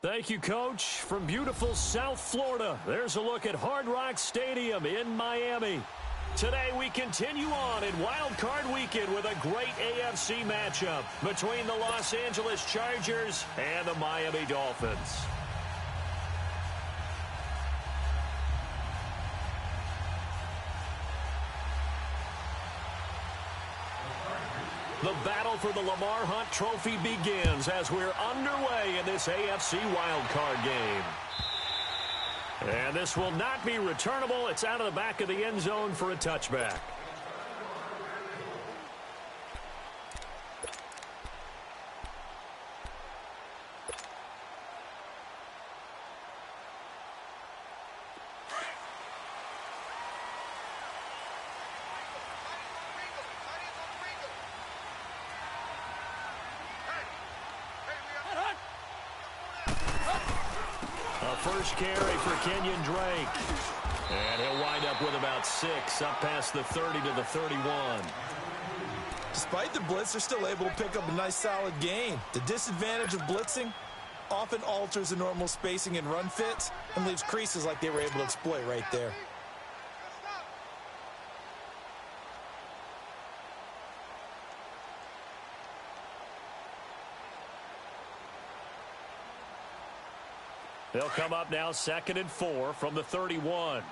Thank you, Coach. From beautiful South Florida, there's a look at Hard Rock Stadium in Miami. Today we continue on in Wild Card Weekend with a great AFC matchup between the Los Angeles Chargers and the Miami Dolphins. The battle for the Lamar Hunt Trophy begins as we're underway in this AFC wildcard game. And this will not be returnable. It's out of the back of the end zone for a touchback. First carry for Kenyon Drake. And he'll wind up with about 6, up past the 30 to the 31. Despite the blitz, they're still able to pick up a nice solid gain. The disadvantage of blitzing often alters the normal spacing and run fits and leaves creases like they were able to exploit right there. They'll come up now 2nd and 4 from the 31.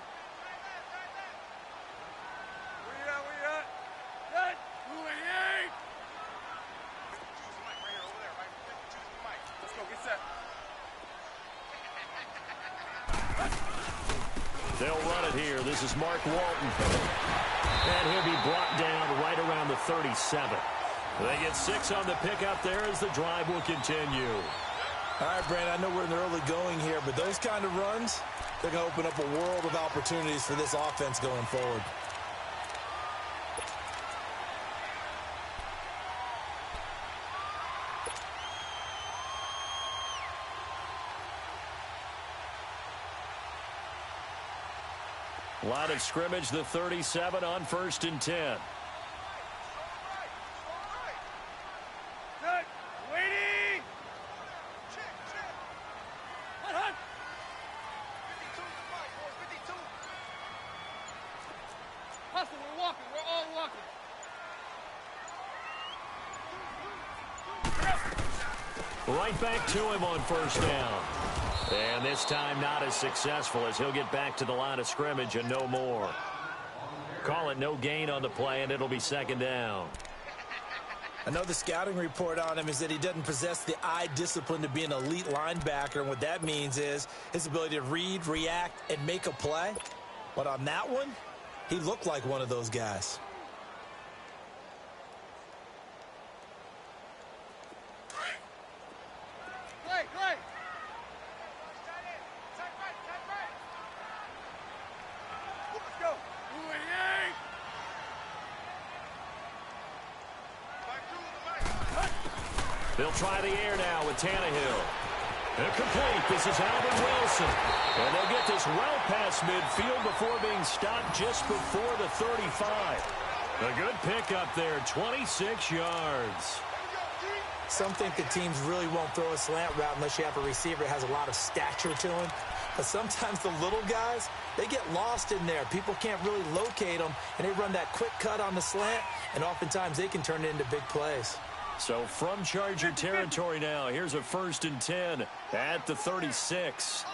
They'll run it here. This is Mark Walton. And he'll be brought down right around the 37. They get 6 on the pickup there as the drive will continue. All right, Brandon, I know we're in the early going here, but those kind of runs, they're going to open up a world of opportunities for this offense going forward. Line of scrimmage, the 37 on 1st and 10. Right back to him on 1st down. And this time not as successful as he'll get back to the line of scrimmage and no more. Call it no gain on the play, and it'll be 2nd down. I know the scouting report on him is that he doesn't possess the eye discipline to be an elite linebacker, and what that means is his ability to read, react, and make a play. But on that one, he looked like one of those guys. They'll try the air now with Tannehill. Incomplete. This is Alvin Wilson. And they'll get this well past midfield before being stopped just before the 35. A good pickup there, 26 yards. Some think the teams really won't throw a slant route unless you have a receiver that has a lot of stature to him. But sometimes the little guys, they get lost in there. People can't really locate them, and they run that quick cut on the slant, and oftentimes they can turn it into big plays. So from Charger territory now, here's a 1st and 10 at the 36.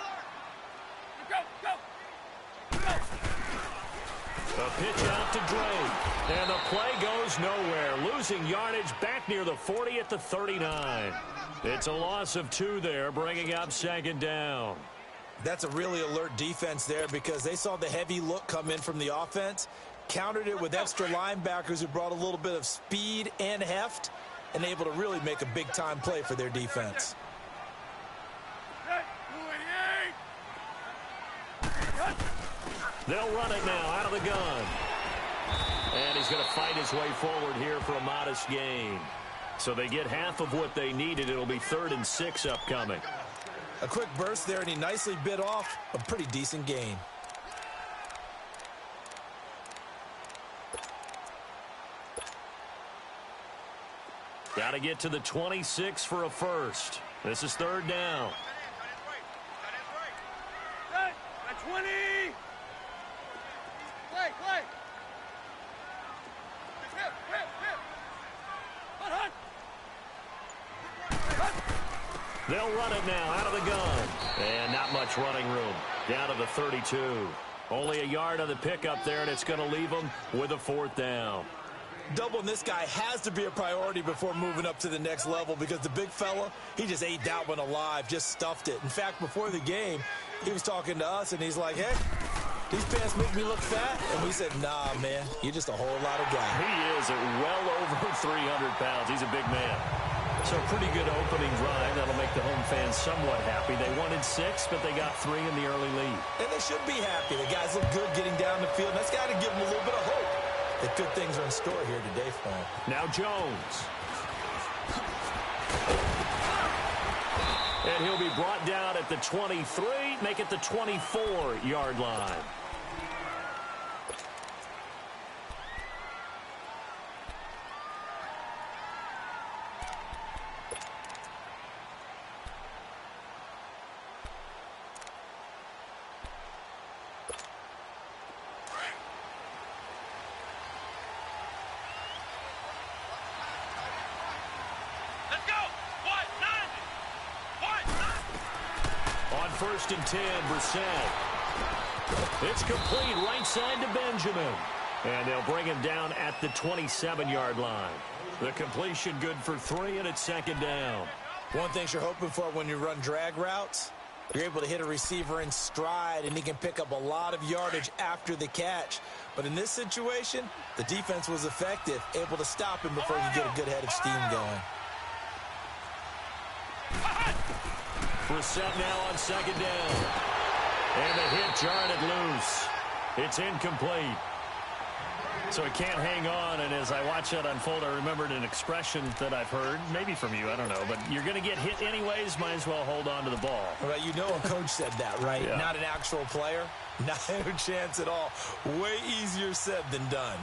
A pitch out to Drake. And the play goes nowhere. Losing yardage back near the 40 at the 39. It's a loss of 2 there, bringing up 2nd down. That's a really alert defense there because they saw the heavy look come in from the offense, countered it with extra linebackers who brought a little bit of speed and heft, and able to really make a big-time play for their defense. They'll run it now out of the gun. And he's going to fight his way forward here for a modest gain. So they get half of what they needed. It'll be 3rd and 6 upcoming. A quick burst there, and he nicely bit off a pretty decent gain. Got to get to the 26 for a first. This is 3rd down. 20. Play. They'll run it now out of the gun. And not much running room. Down to the 32. Only a yard on the pickup there, and it's going to leave them with a 4th down. Doubling this guy has to be a priority before moving up to the next level because the big fella, he just ate that one alive, just stuffed it. In fact, before the game, he was talking to us, and he's like, hey, these pants make me look fat? And we said, nah, man, you're just a whole lot of guy. He is at well over 300 pounds. He's a big man. So a pretty good opening drive. That'll make the home fans somewhat happy. They wanted 6, but they got 3 in the early lead. And they should be happy. The guys look good getting down the field. That's got to give them a little bit of hope that good things are in store here today for him. Now Jones. And he'll be brought down at the 23, make it the 24-yard line. First and 10, Brissett. It's complete right side to Benjamin. And they'll bring him down at the 27-yard line. The completion good for 3, and it's 2nd down. One thing you're hoping for when you run drag routes, you're able to hit a receiver in stride, and he can pick up a lot of yardage after the catch. But in this situation, the defense was effective, able to stop him before you get a good head of steam going. Brissett now on 2nd down. And the hit jarred it loose. It's incomplete. So he can't hang on, and as I watch that unfold, I remembered an expression that I've heard, maybe from you, I don't know, but you're going to get hit anyways, might as well hold on to the ball. Well, you know a coach said that, right? Yeah. Not an actual player. Not a chance at all. Way easier said than done.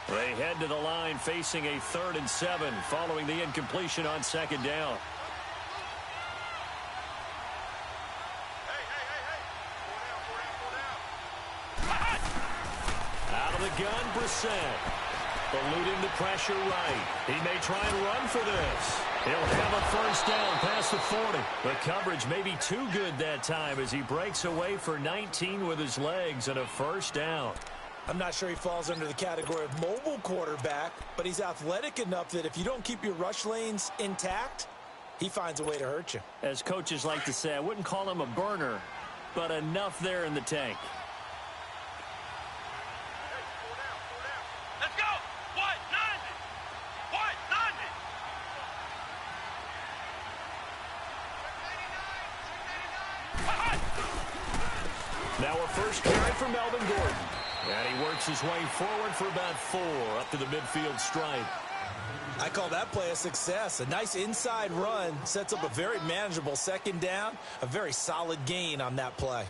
They head to the line facing a 3rd and 7 following the incompletion on 2nd down. Gun, Brissett. Eluding the pressure right. He may try and run for this. He'll have a 1st down past the 40. The coverage may be too good that time as he breaks away for 19 with his legs and a 1st down. I'm not sure he falls under the category of mobile quarterback, but he's athletic enough that if you don't keep your rush lanes intact, he finds a way to hurt you. As coaches like to say, I wouldn't call him a burner, but enough there in the tank. Now a first carry for Melvin Gordon. And he works his way forward for about 4 up to the midfield stripe. I call that play a success. A nice inside run sets up a very manageable 2nd down. A very solid gain on that play.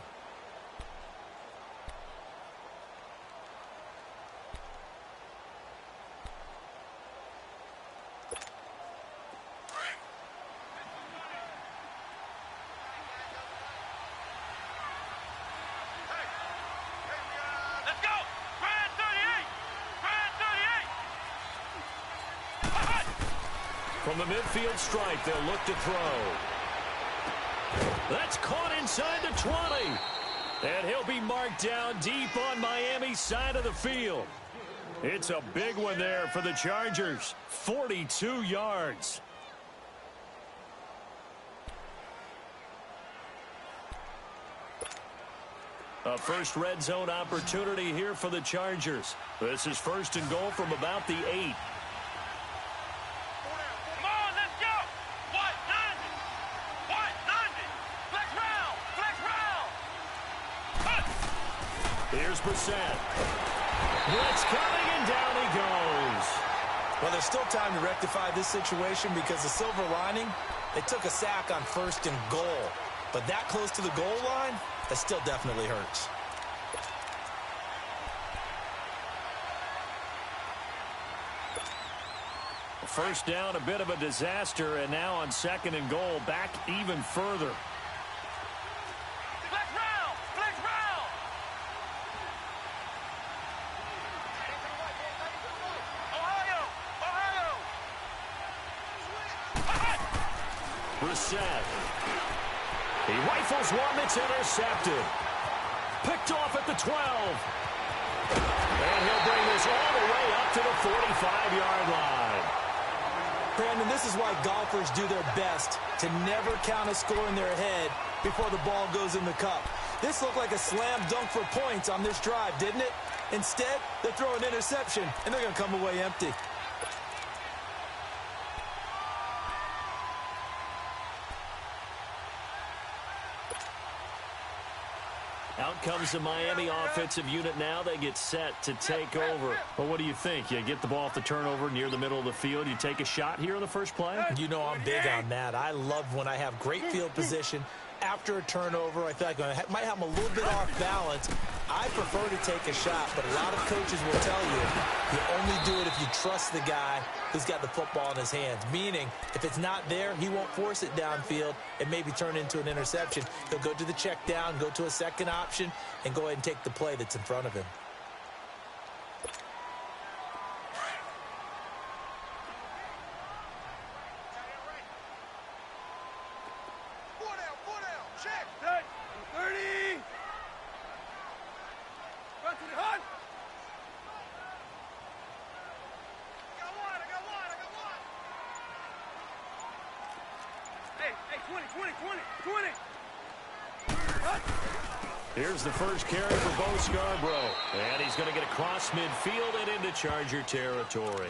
From the midfield stripe, they'll look to throw. That's caught inside the 20. And he'll be marked down deep on Miami's side of the field. It's a big one there for the Chargers. 42 yards. A first red zone opportunity here for the Chargers. This is 1st and goal from about the 8. Here's Brissett. Blitz coming, and down he goes. Well, there's still time to rectify this situation because the silver lining, they took a sack on 1st and goal. But that close to the goal line, that still definitely hurts. First down, a bit of a disaster, and now on 2nd and goal, back even further. Brissett. He rifles one that's intercepted. Picked off at the 12. And he'll bring this all the way up to the 45-yard line. Brandon, this is why golfers do their best to never count a score in their head before the ball goes in the cup. This looked like a slam dunk for points on this drive, didn't it? Instead, they throw an interception, and they're going to come away empty. Out comes the Miami offensive unit now. They get set to take over. Well, what do you think? You get the ball off the turnover near the middle of the field. You take a shot here in the first play? You know I'm big on that. I love when I have great field position. After a turnover, I feel like I might have them a little bit off balance. I prefer to take a shot, but a lot of coaches will tell you only do it if you trust the guy who's got the football in his hands. Meaning, if it's not there, he won't force it downfield and maybe turn into an interception. He'll go to the check down, go to a second option, and go ahead and take the play that's in front of him. Here's the first carry for Bo Scarborough. And he's going to get across midfield and into Charger territory.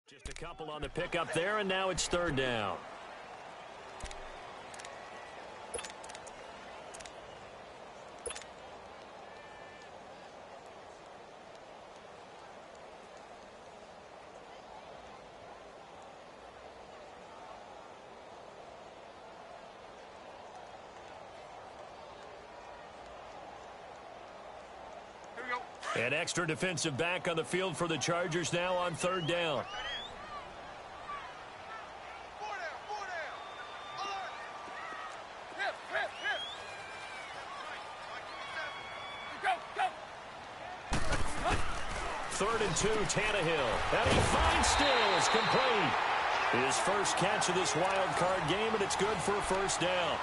Just a couple on the pickup there, and now it's third down. An extra defensive back on the field for the Chargers now on third down. Third and 2, Tannehill. And he finds Stills, complete. His first catch of this wild card game, and it's good for a first down.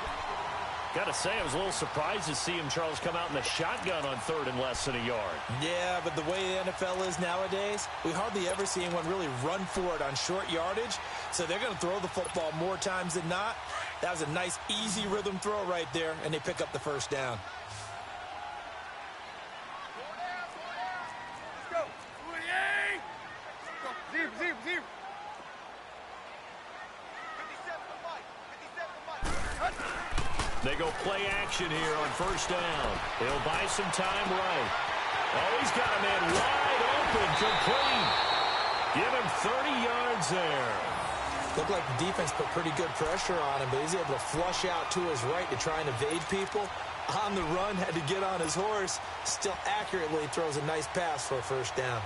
Got to say, I was a little surprised to see him, Charles, come out in the shotgun on third and less than a yard. Yeah, but the way the NFL is nowadays, we hardly ever see anyone really run for it on short yardage. So they're going to throw the football more times than not. That was a nice, easy rhythm throw right there, and they pick up the first down. They go play action here on first down. He'll buy some time right. Oh, he's got a man wide open, complete. Give him 30 yards there. Looked like the defense put pretty good pressure on him, but he's able to flush out to his right to try and evade people. On the run, had to get on his horse. Still accurately throws a nice pass for a first down.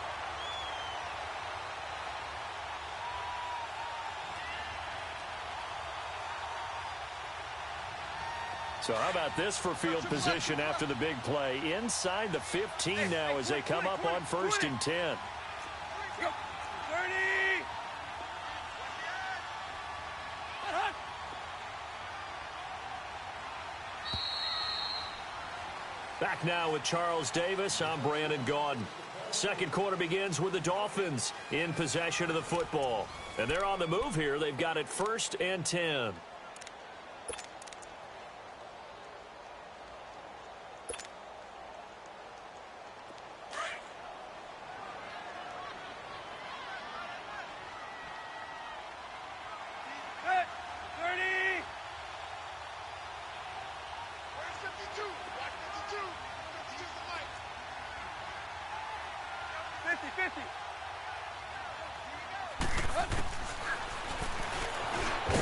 So how about this for field position after the big play? Inside the 15 now as they come up on first and 10. Back now with Charles Davis. I'm Brandon Gaudin. Second quarter begins with the Dolphins in possession of the football. And they're on the move here. They've got it first and 10.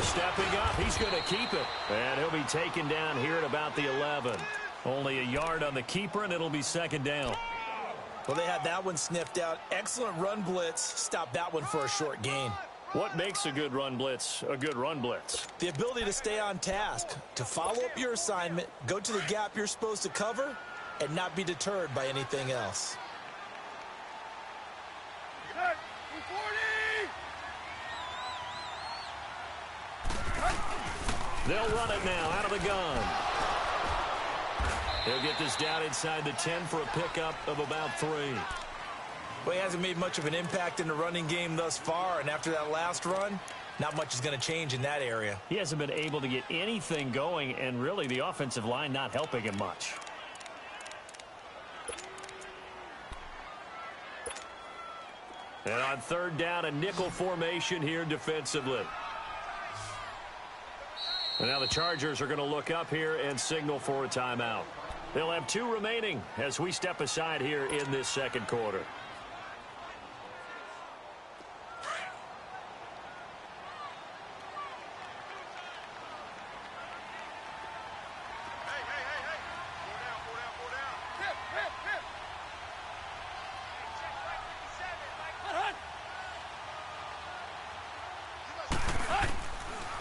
Stepping up, he's going to keep it. And he'll be taken down here at about the 11. Only a yard on the keeper, and it'll be second down. Well, they had that one sniffed out. Excellent run blitz. Stop that one for a short gain. What makes a good run blitz a good run blitz? The ability to stay on task, to follow up your assignment, go to the gap you're supposed to cover, and not be deterred by anything else. They'll run it now out of the gun. He'll get this down inside the 10 for a pickup of about 3. Well, he hasn't made much of an impact in the running game thus far, and after that last run, not much is going to change in that area. He hasn't been able to get anything going, and really the offensive line not helping him much. And on third down, a nickel formation here defensively. And now the Chargers are going to look up here and signal for a timeout. They'll have 2 remaining as we step aside here in this second quarter.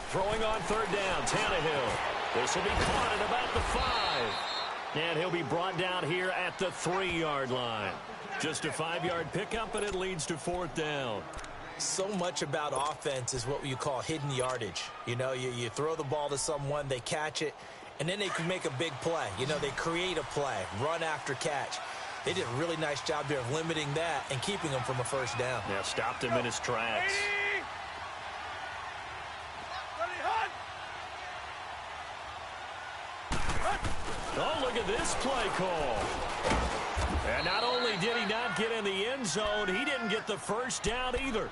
Throwing on third down, Tannehill. This will be caught at about the 5. And he'll be brought down here at the 3-yard line. Just a 5-yard pickup, and it leads to fourth down. So much about offense is what you call hidden yardage. You know, you throw the ball to someone, they catch it, and then they can make a big play. You know, they create a play, run after catch. They did a really nice job there of limiting that and keeping him from a first down. Yeah, stopped him in his tracks. Oh, look at this play call. And not only did he not get in the end zone, he didn't get the first down either.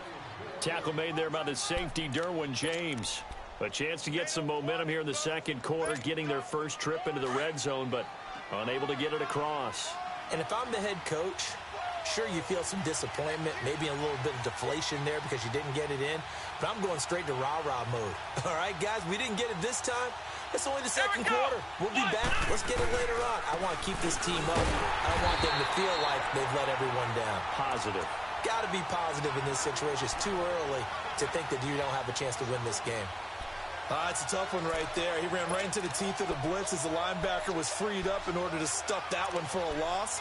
Tackle made there by the safety, Derwin James. A chance to get some momentum here in the second quarter, getting their first trip into the red zone, but unable to get it across. And if I'm the head coach, sure, you feel some disappointment, maybe a little bit of deflation there because you didn't get it in, but I'm going straight to rah-rah mode. All right, guys, we didn't get it this time. It's only the second quarter. We'll be back. Let's get it later on. I want to keep this team up. I don't want them to feel like they've let everyone down. Positive. Got to be positive in this situation. It's too early to think that you don't have a chance to win this game. It's a tough one right there. He ran right into the teeth of the blitz as the linebacker was freed up in order to stuff that one for a loss.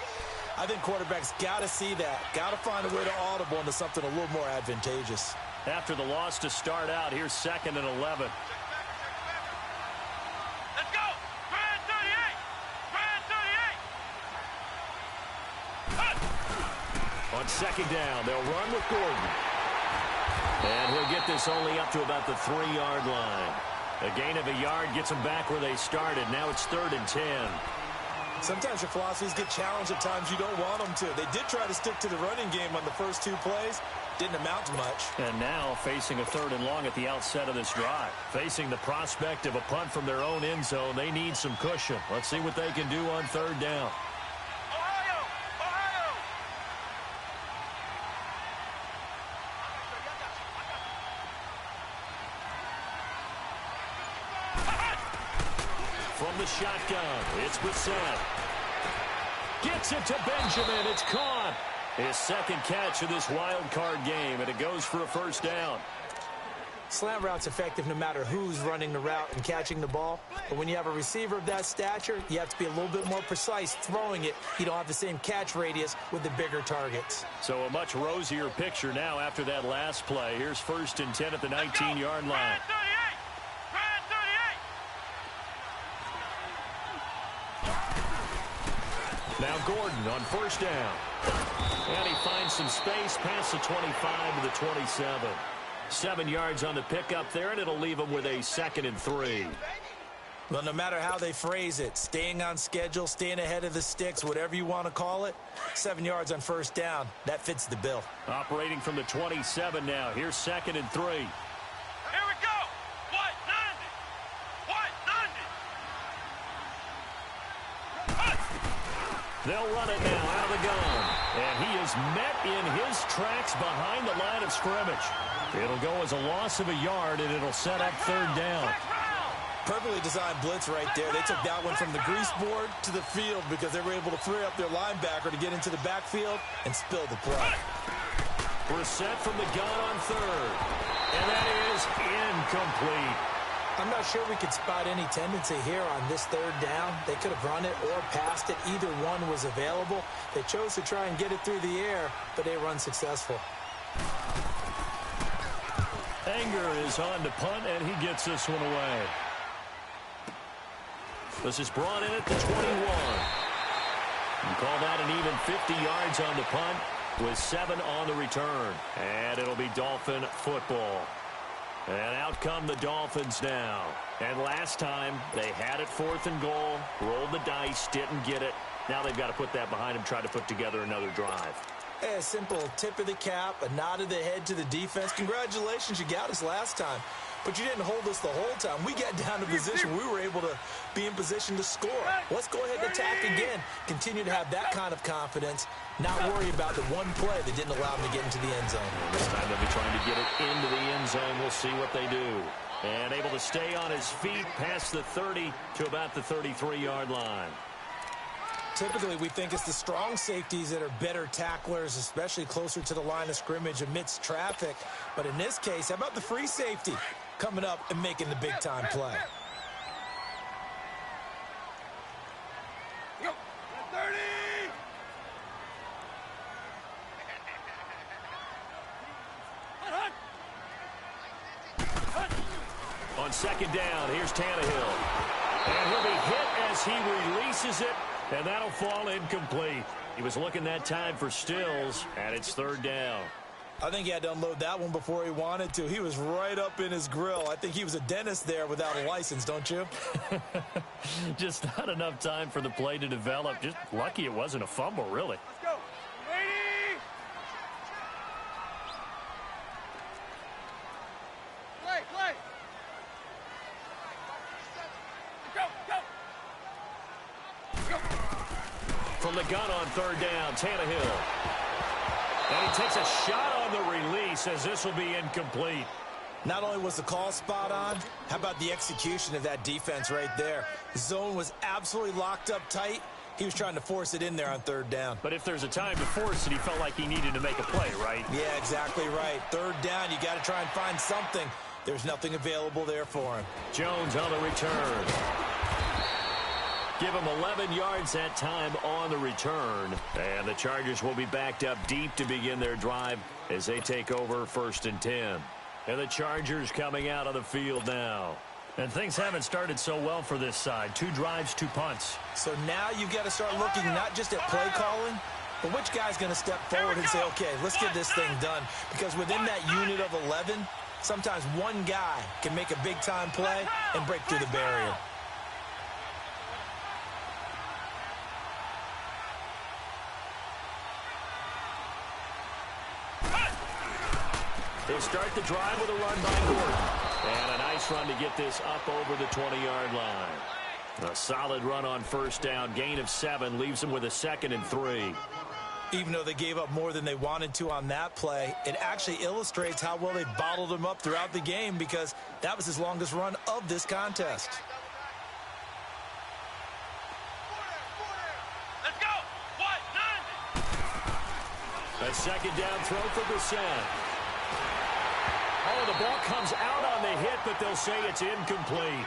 I think quarterbacks got to see that. Got to find a way to audible into something a little more advantageous. After the loss to start out, here's 2nd and 11. Let's go! Grand 38! Grand 38! On second down, they'll run with Gordon. And he'll get this only up to about the 3-yard line. A gain of a yard gets them back where they started. Now it's 3rd and 10. Sometimes your philosophies get challenged at times you don't want them to. They did try to stick to the running game on the first 2 plays. Didn't amount to much. And now facing a 3rd and long at the outset of this drive. Facing the prospect of a punt from their own end zone, they need some cushion. Let's see what they can do on 3rd down. Ohio! Ohio! From the shotgun, it's Brissett. Gets it to Benjamin. It's caught. His second catch of this wild card game, and it goes for a first down. Slant route's effective no matter who's running the route and catching the ball. But when you have a receiver of that stature, you have to be a little bit more precise throwing it. You don't have the same catch radius with the bigger targets. So a much rosier picture now after that last play. Here's 1st and 10 at the 19-yard line. Grand 38! Now Gordon on first down. And he finds some space past the 25 to the 27. 7 yards on the pickup there, and it'll leave him with a 2nd and 3. Well, no matter how they phrase it, staying on schedule, staying ahead of the sticks, whatever you want to call it, 7 yards on first down, that fits the bill. Operating from the 27 now. Here's 2nd and 3. Here we go! What? 90! They'll run it now out of the gun. And he is met in his tracks behind the line of scrimmage. It'll go as a loss of a yard, and it'll set up 3rd down. Perfectly designed blitz right there. They took that one from the grease board to the field because they were able to free up their linebacker to get into the backfield and spill the play. Brissett from the gun on third. And that is incomplete. I'm not sure we could spot any tendency here on this third down. They could have run it or passed it. Either one was available. They chose to try and get it through the air, but they were unsuccessful. Anger is on to punt, and he gets this one away. This is brought in at the 21. You call that an even 50 yards on the punt with 7 on the return. And it'll be Dolphin football. And out come the Dolphins now. And last time, they had it 4th and goal, rolled the dice, didn't get it. Now they've got to put that behind them, try to put together another drive. A simple tip of the cap, a nod of the head to the defense. Congratulations, you got us last time. But you didn't hold us the whole time. We got down to position. We were able to be in position to score. Let's go ahead and attack again. Continue to have that kind of confidence. Not worry about the one play that didn't allow them to get into the end zone. And this time they'll be trying to get it into the end zone. We'll see what they do. And able to stay on his feet past the 30 to about the 33-yard line. Typically, we think it's the strong safeties that are better tacklers, especially closer to the line of scrimmage amidst traffic. But in this case, how about the free safety coming up and making the big-time play? Go. 30. On second down, here's Tannehill. And he'll be hit as he releases it, and that'll fall incomplete. He was looking that time for Stills, and it's 3rd down. I think he had to unload that one before he wanted to. He was right up in his grill. I think he was a dentist there without a license, don't you? Just not enough time for the play to develop. Just lucky it wasn't a fumble, really. Let's go. Lady. Play. Go. From the gun on 3rd down, Tannehill. And he takes a shot on the release as this will be incomplete. Not only was the call spot on, how about the execution of that defense right there? The zone was absolutely locked up tight. He was trying to force it in there on 3rd down. But if there's a time to force it, he felt like he needed to make a play, right? Yeah, exactly right. 3rd down, you got to try and find something. There's nothing available there for him. Jones on the return. Give him 11 yards that time on the return. And the Chargers will be backed up deep to begin their drive as they take over 1st and 10. And the Chargers coming out on the field now. And things haven't started so well for this side. 2 drives, 2 punts. So now you've got to start looking not just at play calling, but which guy's going to step forward and say, okay, let's get this thing done. Because within that unit of 11, sometimes one guy can make a big-time play and break through the barrier. They'll start the drive with a run by Gordon. And a nice run to get this up over the 20-yard line. A solid run on 1st down. Gain of 7 leaves them with a 2nd and 3. Even though they gave up more than they wanted to on that play, it actually illustrates how well they bottled him up throughout the game because that was his longest run of this contest. Let's go. What? 90. A 2nd down throw for Brissett. Oh, the ball comes out on the hit, but they'll say it's incomplete.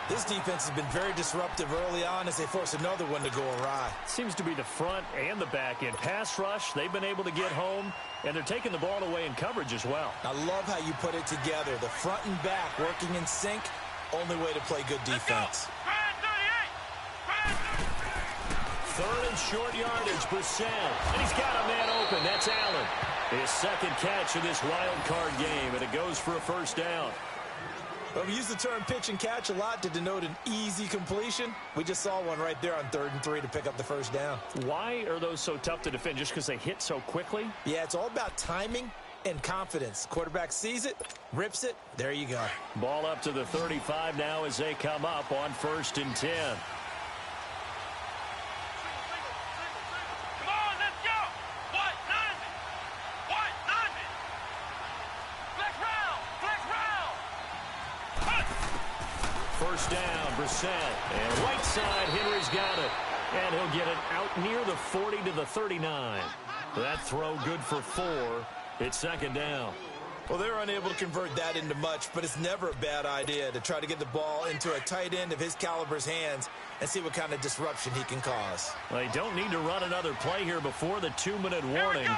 This defense has been very disruptive early on as they force another one to go awry. Seems to be the front and the back end. Pass rush, they've been able to get home, and they're taking the ball away in coverage as well. I love how you put it together. The front and back working in sync, only way to play good defense. 3rd and short yardage, Brissett. And he's got a man open. That's Allen. His 2nd catch of this wild card game, and it goes for a 1st down. Well, we use the term pitch and catch a lot to denote an easy completion. We just saw one right there on 3rd and 3 to pick up the 1st down. Why are those so tough to defend? Just because they hit so quickly? Yeah, it's all about timing and confidence. Quarterback sees it, rips it, there you go. Ball up to the 35 now as they come up on 1st and 10. Come on, let's go. What? 90. What? 90. Flex round. first down. Brissett. And right side, Henry's got it. And he'll get it out near the 40 to the 39. That throw good for 4. It's second down. Well, they're unable to convert that into much, but it's never a bad idea to try to get the ball into a tight end of his caliber's hands and see what kind of disruption he can cause. They don't need to run another play here before the 2-minute warning.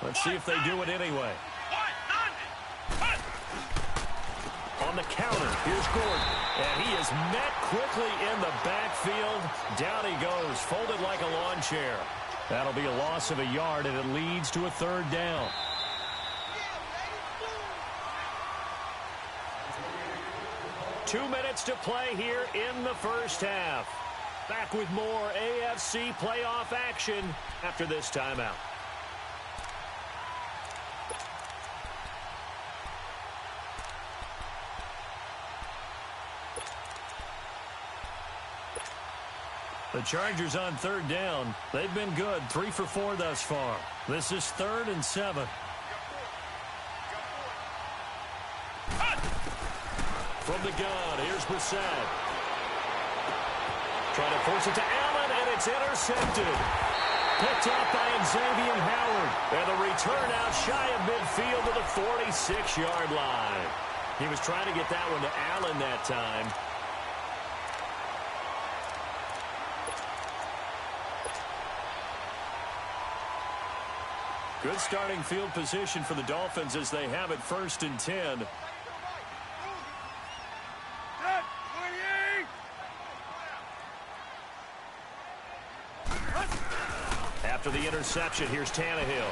Let's see if they do it anyway. On the counter, here's Gordon. And he is met quickly in the backfield. Down he goes, folded like a lawn chair. That'll be a loss of a yard, and it leads to a third down. Two minutes to play here in the first half. Back with more AFC playoff action after this timeout. The Chargers on third down. They've been good, 3 for 4 thus far. This is 3rd and 7. From the gun, here's Brissett. Trying to force it to Allen, and it's intercepted. Picked up by Xavier Howard. And the return out shy of midfield to the 46-yard line. He was trying to get that one to Allen that time. Good starting field position for the Dolphins as they have it 1st and 10. After the interception, here's Tannehill.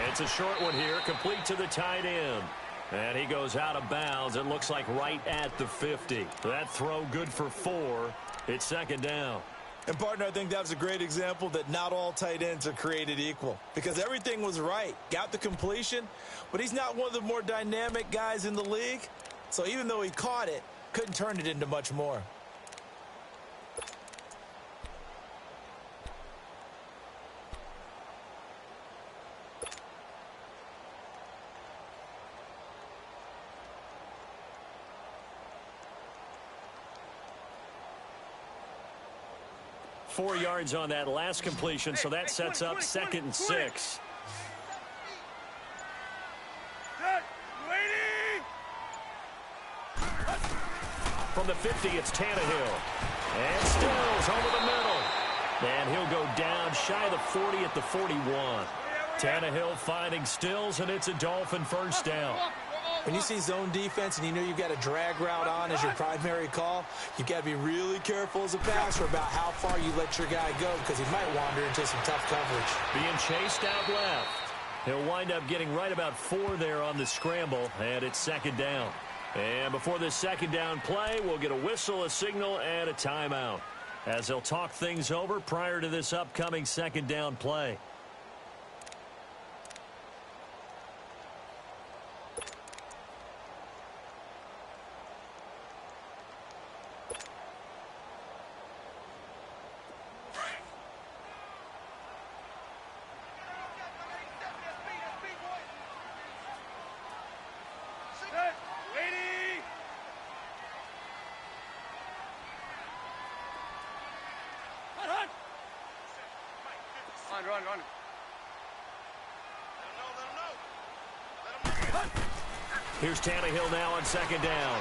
It's a short one here, complete to the tight end. And he goes out of bounds. It looks like right at the 50. That throw good for 4. It's second down. And, partner, I think that was a great example that not all tight ends are created equal, because everything was right. Got the completion, but he's not one of the more dynamic guys in the league. So even though he caught it, couldn't turn it into much more. Four yards on that last completion, so that sets up 2nd and 6. From the 50, it's Tannehill. And Stills over the middle. And he'll go down shy of the 40 at the 41. Tannehill finding Stills, and it's a Dolphin first down. When you see zone defense and you know you've got a drag route on as your primary call, you've got to be really careful as a passer about how far you let your guy go, because he might wander into some tough coverage. Being chased out left. He'll wind up getting right about 4 there on the scramble, and it's second down. And before this second down play, we'll get a whistle, a signal, and a timeout, as they'll talk things over prior to this upcoming second down play. Run. Here's Tannehill now on second down.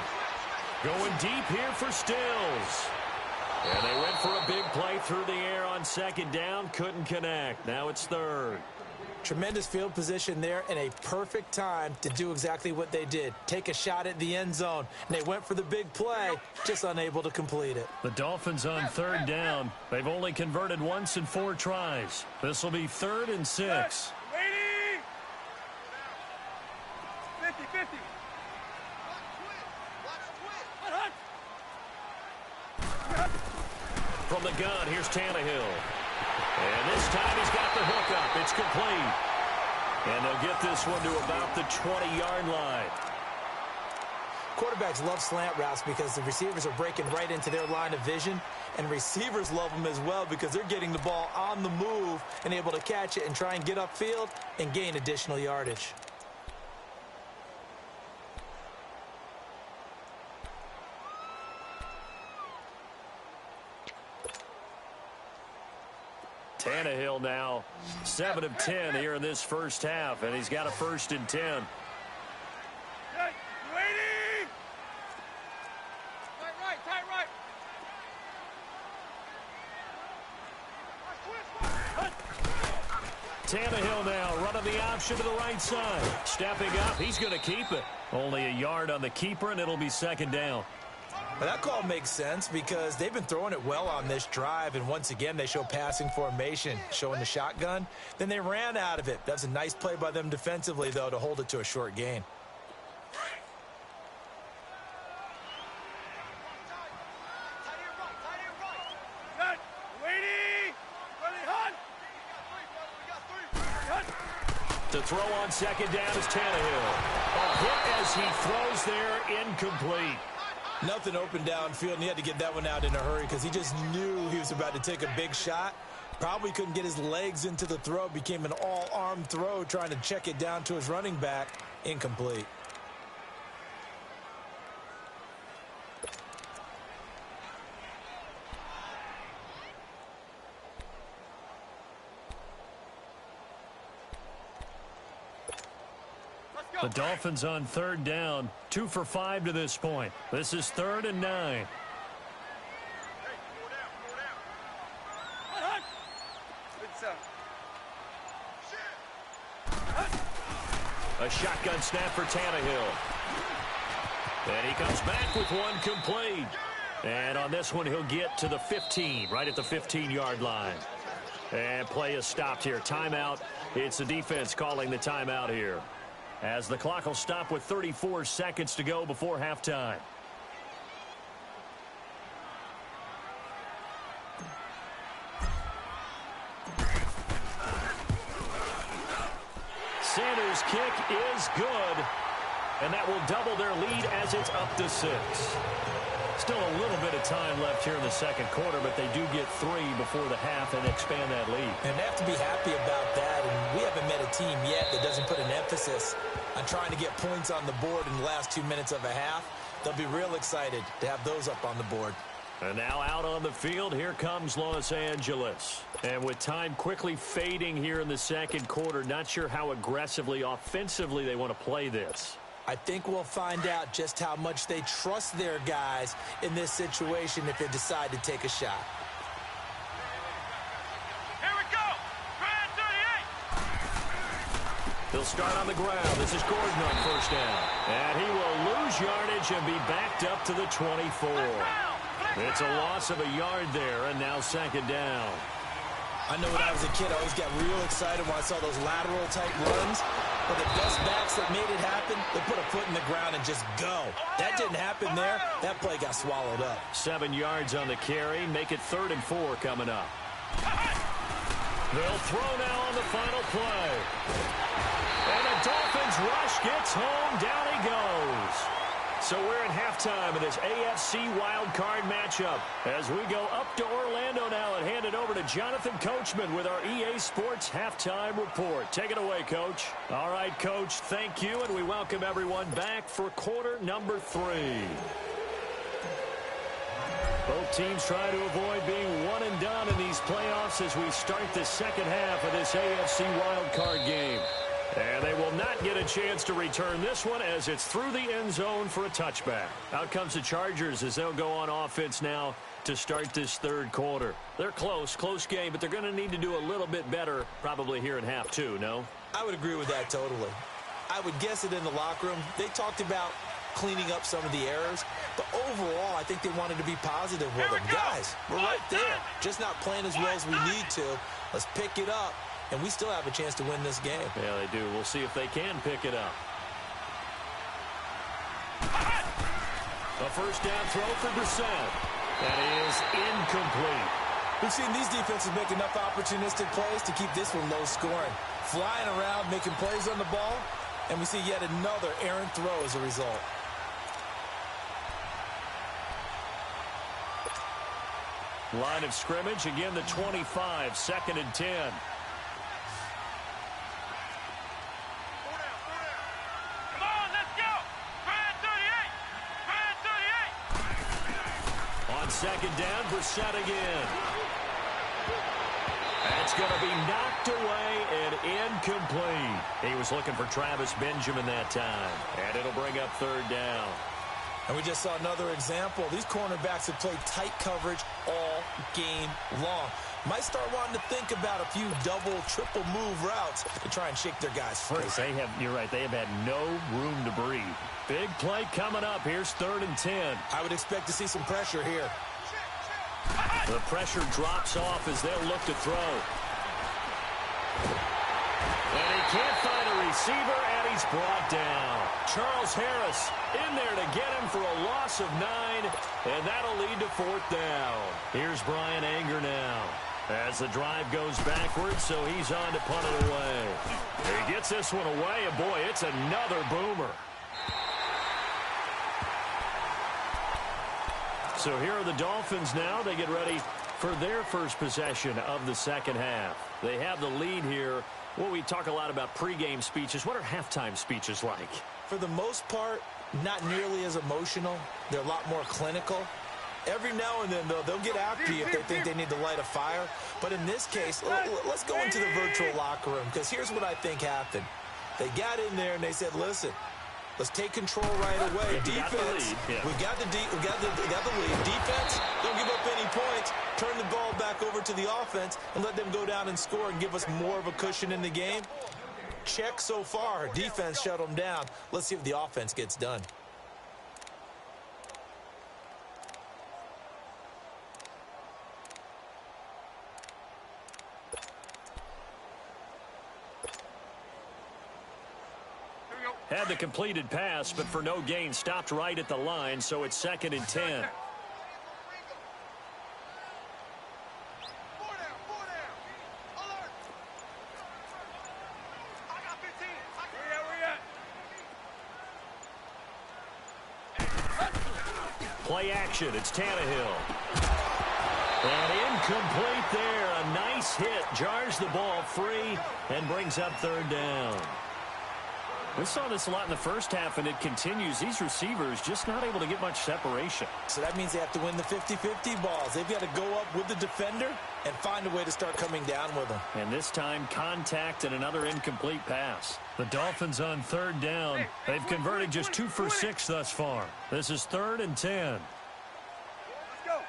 Going deep here for Stills. And they went for a big play through the air on second down. Couldn't connect. Now it's 3rd. Tremendous field position there and a perfect time to do exactly what they did. Take a shot at the end zone. And they went for the big play, just unable to complete it. The Dolphins on third down. They've only converted once in 4 tries. This will be 3rd and 6. 50-50. From the gun, here's Tannehill. And this time he's got the hook up. It's complete. And they'll get this one to about the 20-yard line. Quarterbacks love slant routes because the receivers are breaking right into their line of vision, and receivers love them as well because they're getting the ball on the move and able to catch it and try and get upfield and gain additional yardage. Tannehill now 7 of 10 here in this first half, and he's got a 1st and 10. Waiting! Tight right. Tannehill now running the option to the right side. Stepping up, he's going to keep it. Only a yard on the keeper, and it'll be 2nd down. Well, that call makes sense because they've been throwing it well on this drive, and once again they show passing formation, showing the shotgun. Then they ran out of it. That was a nice play by them defensively, though, to hold it to a short gain. To throw on 2nd down is Tannehill. A hit as he throws there, incomplete. Nothing open downfield, and he had to get that one out in a hurry because he just knew he was about to take a big shot. Probably couldn't get his legs into the throw. Became an all-arm throw trying to check it down to his running back. Incomplete. The Dolphins on 3rd down, 2 for 5 to this point. This is 3rd and 9. A shotgun snap for Tannehill. And he comes back with one complete. And on this one, he'll get to the 15, right at the 15-yard line. And play is stopped here. Timeout. It's the defense calling the timeout here, as the clock will stop with 34 seconds to go before halftime. Sanders' kick is good, and that will double their lead as it's up to 6. Still a little bit of time left here in the 2nd quarter, but they do get 3 before the half and expand that lead. And they have to be happy about that, and we haven't met a team yet that doesn't put an emphasis on trying to get points on the board in the last 2 minutes of a half. They'll be real excited to have those up on the board. And now out on the field, here comes Los Angeles. And with time quickly fading here in the 2nd quarter, not sure how aggressively, offensively they want to play this. I think we'll find out just how much they trust their guys in this situation if they decide to take a shot. Here we go! Grand 38! They'll start on the ground. This is Gordon on 1st down. And he will lose yardage and be backed up to the 24. It's a loss of a yard there, and now 2nd down. I know when I was a kid, I always got real excited when I saw those lateral-type runs. But the best backs that made it happen, they put a foot in the ground and just go. That didn't happen there. That play got swallowed up. 7 yards on the carry. Make it 3rd and 4 coming up. They'll throw now on the final play. And the Dolphins rush gets home. Down he goes. So we're at halftime of this AFC wildcard matchup as we go up to Orlando now and hand it over to Jonathan Coachman with our EA Sports Halftime Report. Take it away, Coach. All right, Coach, thank you, and we welcome everyone back for quarter number 3. Both teams try to avoid being one and done in these playoffs as we start the 2nd half of this AFC wildcard game. And they will not get a chance to return this one as it's through the end zone for a touchback. Out comes the Chargers as they'll go on offense now to start this 3rd quarter. They're close game, but they're going to need to do a little bit better probably here in half 2, no? I would agree with that totally. I would guess it in the locker room. They talked about cleaning up some of the errors, but overall, I think they wanted to be positive with them. Guys, we're right there. Just not playing as well as we need to. Let's pick it up. And we still have a chance to win this game. Yeah, they do. We'll see if they can pick it up. A 1st down throw for Brissett. That is incomplete. We've seen these defenses make enough opportunistic plays to keep this one low scoring. Flying around, making plays on the ball, and we see yet another errant throw as a result. Line of scrimmage, again the 25, 2nd and 10. On 2nd down, Brissett again. That's It's going to be knocked away and incomplete. He was looking for Travis Benjamin that time. And it'll bring up third down. And we just saw another example. These cornerbacks have played tight coverage all game long. Might start wanting to think about a few double, triple move routes to try and shake their guys free. You're right, they have had no room to breathe. Big play coming up. Here's 3rd and 10. I would expect to see some pressure here. The pressure drops off as they'll look to throw. And he can't find a receiver, and he's brought down. Charles Harris in there to get him for a loss of 9, and that'll lead to 4th down. Here's Brian Anger now as the drive goes backwards, so he's on to punt it away. He gets this one away, and boy, it's another boomer. So here are the Dolphins now. They get ready for their first possession of the second half. They have the lead here. Well, we talk a lot about pregame speeches. What are halftime speeches like? For the most part, not nearly as emotional. They're a lot more clinical. Every now and then, though, they'll get after you if they think they need to light a fire. But in this case, let's go into the virtual locker room, because here's what I think happened. They got in there and they said, listen, let's take control right away. Defense, we got the lead. Defense, don't give up any points. Turn the ball back over to the offense and let them go down and score and give us more of a cushion in the game. Check so far. Defense shut them down. Let's see if the offense gets done. Had the completed pass, but for no gain, stopped right at the line, so it's 2nd and 10. Play action, it's Tannehill. And incomplete there. A nice hit, jars the ball free, and brings up 3rd down. We saw this a lot in the first half, and it continues. These receivers just not able to get much separation. So that means they have to win the 50-50 balls. They've got to go up with the defender and find a way to start coming down with them. And this time, contact and another incomplete pass. The Dolphins on 3rd down. They've converted just 2 for 6 thus far. This is 3rd and 10. Let's go.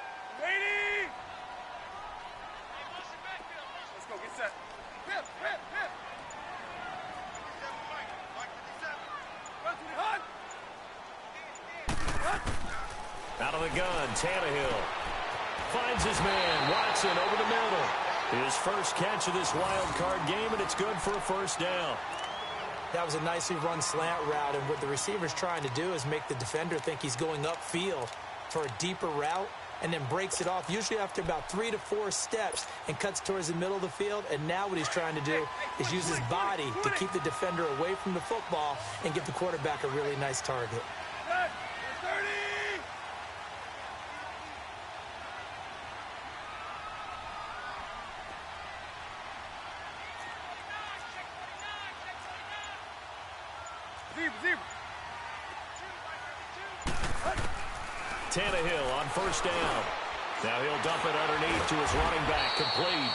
Ready? Let's go. Get set. Hip, hip, hip. Out of the gun, Tannehill finds his man, Watson, over the middle. His first catch of this wild card game, and it's good for a 1st down. That was a nicely run slant route, and what the receiver's trying to do is make the defender think he's going upfield for a deeper route, and then breaks it off, usually after about 3 to 4 steps, and cuts towards the middle of the field. And now what he's trying to do is use his body to keep the defender away from the football and give the quarterback a really nice target. Tannehill on 1st down. Now he'll dump it underneath to his running back, complete.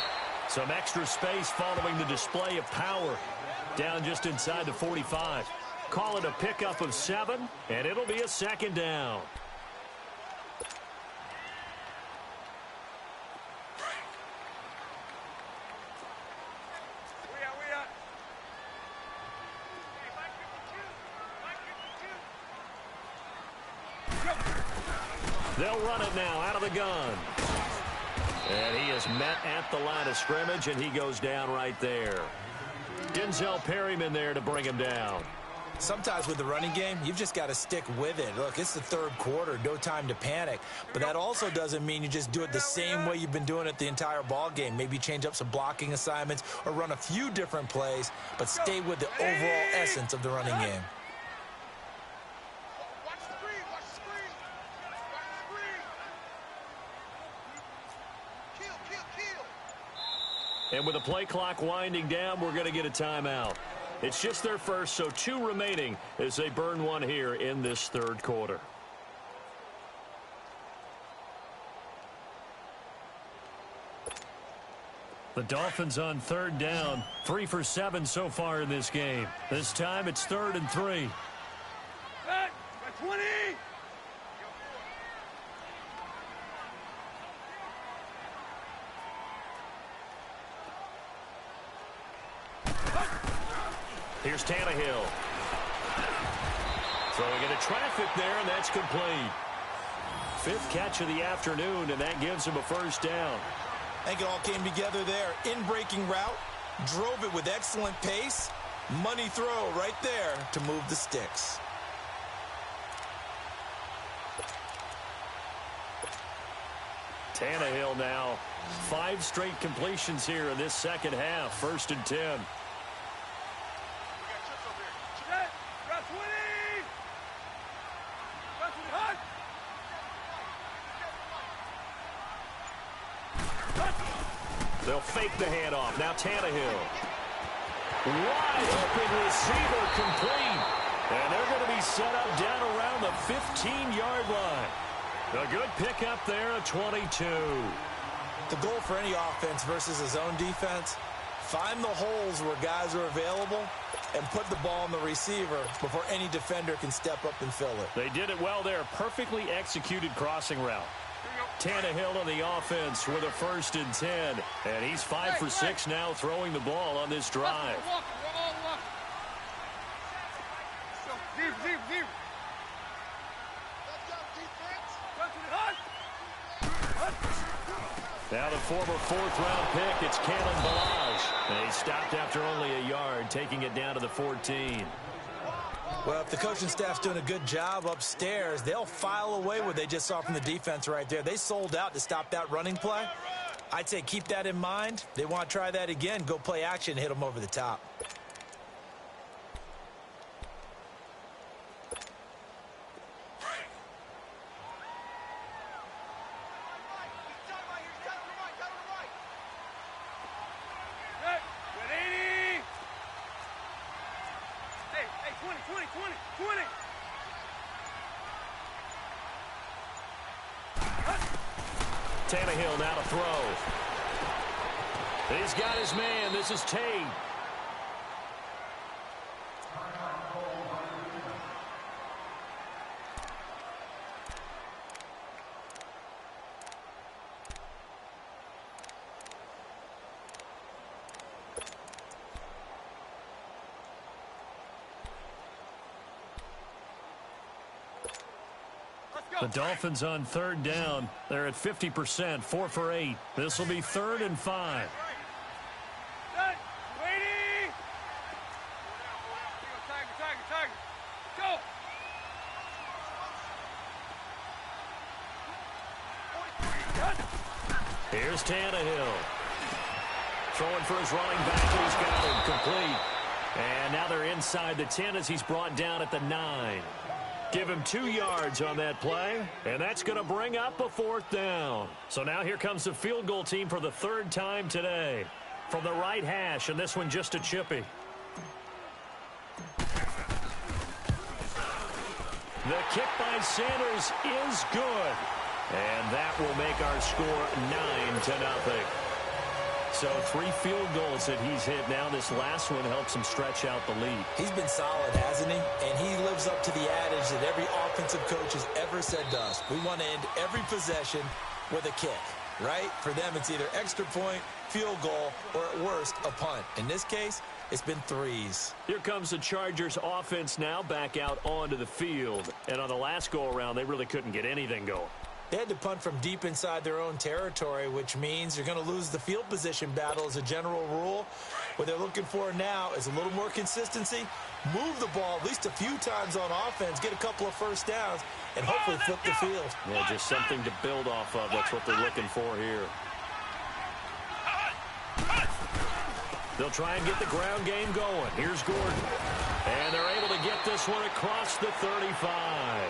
Some extra space following the display of power. Down just inside the 45. Call it a pickup of 7, and it'll be a 2nd down. They'll run it now out of the gun. And he is met at the line of scrimmage, and he goes down right there. Denzel Perryman there to bring him down. Sometimes with the running game, you've just got to stick with it. Look, it's the 3rd quarter, no time to panic. But that also doesn't mean you just do it the same way you've been doing it the entire ball game. Maybe change up some blocking assignments or run a few different plays, but stay with the overall essence of the running game. And with the play clock winding down, we're going to get a timeout. It's just their first, so 2 remaining as they burn one here in this 3rd quarter. The Dolphins on third down, 3 for 7 so far in this game. This time it's 3rd and 3. Got 20. Here's Tannehill. Throwing into traffic there, and that's complete. 5th catch of the afternoon, and that gives him a first down. I think it all came together there. In-breaking route, drove it with excellent pace. Money throw right there to move the sticks. Tannehill now. 5 straight completions here in this second half. 1st and 10. They'll fake the handoff. Now Tannehill. Wide open receiver complete. And they're going to be set up down around the 15-yard line. A good pickup there at 22. The goal for any offense versus a zone defense, find the holes where guys are available and put the ball on the receiver before any defender can step up and fill it. They did it well there. Perfectly executed crossing route. Tannehill on the offense with a 1st and 10. And he's 5 for 6 now throwing the ball on this drive. Now the former 4th-round pick, it's Canale. And he stopped after only a yard, taking it down to the 14. Well, if the coaching staff's doing a good job upstairs, they'll file away what they just saw from the defense right there. They sold out to stop that running play. I'd say keep that in mind. They want to try that again. Go play action, hit them over the top. Tannehill now to throw. He's got his man. This is Tate. The Dolphins on third down. They're at 50%, 4 for 8. This will be 3rd and 5. Go. Here's Tannehill. Throwing for his running back. He's got him complete. And now they're inside the 10 as he's brought down at the 9. Give him 2 yards on that play, and that's going to bring up a 4th down. So now here comes the field goal team for the 3rd time today. From the right hash, and this one just a chippy. The kick by Sanders is good. And that will make our score 9-0. So 3 field goals that he's hit now. This last one helps him stretch out the lead. He's been solid, hasn't he? And he lives up to the adage that every offensive coach has ever said to us. We want to end every possession with a kick, right? For them, it's either extra point, field goal, or at worst, a punt. In this case, it's been 3s. Here comes the Chargers offense now back out onto the field. And on the last go-around, they really couldn't get anything going. They had to punt from deep inside their own territory, which means you're going to lose the field position battle as a general rule. What they're looking for now is a little more consistency, move the ball at least a few times on offense, get a couple of first downs, and hopefully flip the field. Yeah, just something to build off of. That's what they're looking for here. They'll try and get the ground game going. Here's Gordon. And they're able to get this one across the 35.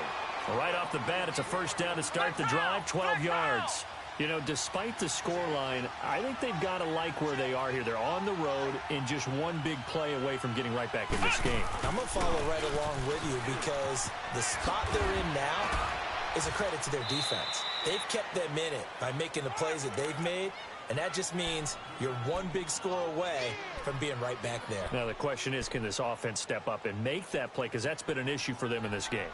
Right off the bat, it's a first down to start the drive, 12 yards. You know, despite the scoreline, I think they've got to like where they are here. They're on the road and just one big play away from getting right back in this game. I'm going to follow right along with you because the spot they're in now is a credit to their defense. They've kept them in it by making the plays that they've made, and that just means you're one big score away from being right back there. Now the question is, can this offense step up and make that play? Because that's been an issue for them in this game.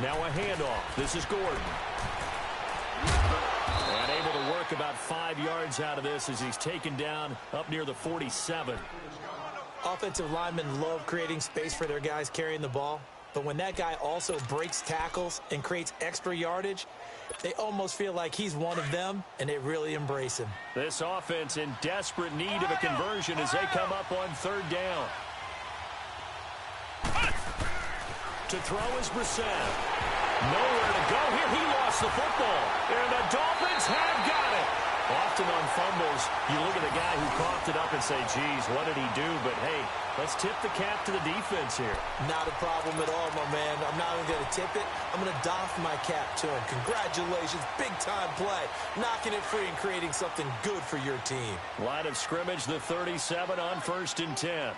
Now a handoff. This is Gordon. And able to work about 5 yards out of this as he's taken down up near the 47. Offensive linemen love creating space for their guys carrying the ball. But when that guy also breaks tackles and creates extra yardage, they almost feel like he's one of them, and they really embrace him. This offense in desperate need of a conversion as they come up on 3rd down. To throw is Brissett. Nowhere to go here. He lost the football. And the Dolphins have got it. Often on fumbles, you look at the guy who coughed it up and say, geez, what did he do? But, hey, let's tip the cap to the defense here. Not a problem at all, my man. I'm not even going to tip it. I'm going to doff my cap to him. Congratulations. Big-time play. Knocking it free and creating something good for your team. Line of scrimmage, the 37 on 1st and 10.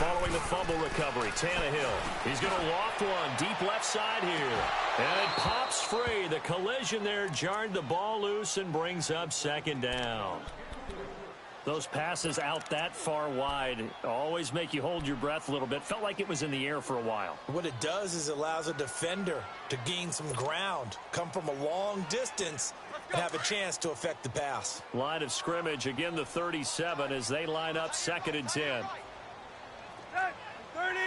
Following the fumble recovery, Tannehill. He's going to loft one deep left side here. And it pops free. The collision there jarred the ball loose and brings up 2nd down. Those passes out that far wide always make you hold your breath a little bit. Felt like it was in the air for a while. What it does is it allows a defender to gain some ground, come from a long distance, and have a chance to affect the pass. Line of scrimmage, again the 37 as they line up 2nd and 10. 30.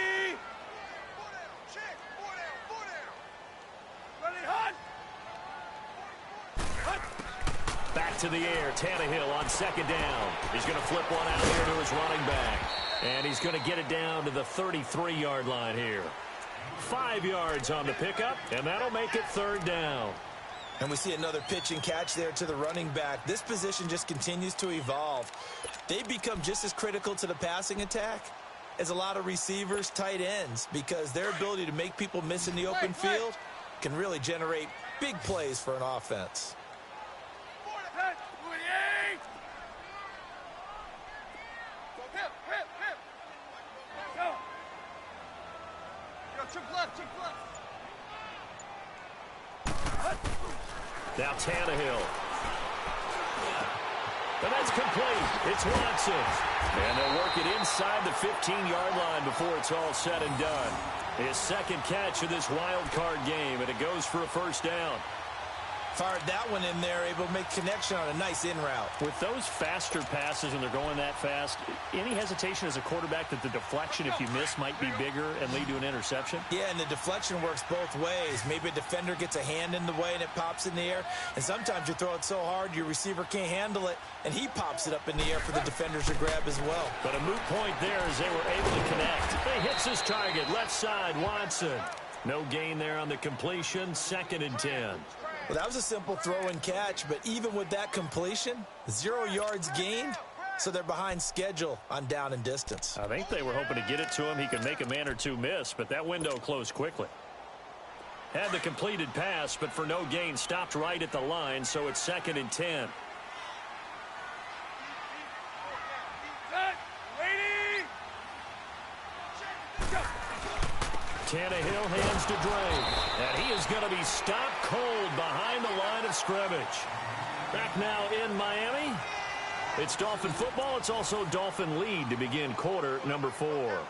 Back to the air. Tannehill on 2nd down. He's going to flip one out here to his running back. And he's going to get it down to the 33-yard line here. 5 yards on the pickup, and that'll make it 3rd down. And we see another pitch and catch there to the running back. This position just continues to evolve. They become just as critical to the passing attack as a lot of receivers, tight ends, because their ability to make people miss in the open field can really generate big plays for an offense. Now Tannehill. And that's complete. It's Watson. And they'll work it inside the 15-yard line before it's all said and done. His 2nd catch of this wild card game, and it goes for a 1st down. Fired that one in there, able to make connection on a nice in route. With those faster passes when they're going that fast, any hesitation as a quarterback that the deflection, if you miss, might be bigger and lead to an interception? Yeah, and the deflection works both ways. Maybe a defender gets a hand in the way and it pops in the air. And sometimes you throw it so hard your receiver can't handle it, and he pops it up in the air for the defenders to grab as well. But a moot point there as they were able to connect. He hits his target, left side, Watson. No gain there on the completion, 2nd and 10. Well, that was a simple throw and catch, but even with that completion, 0 yards gained, so they're behind schedule on down and distance. I think they were hoping to get it to him. He could make a man or two miss, but that window closed quickly. Had the completed pass, but for no gain, stopped right at the line, so it's 2nd and 10. Tannehill hands to Drake, and he is going to be stopped cold behind the line of scrimmage. Back now in Miami. It's Dolphin football. It's also Dolphin lead to begin quarter number 4.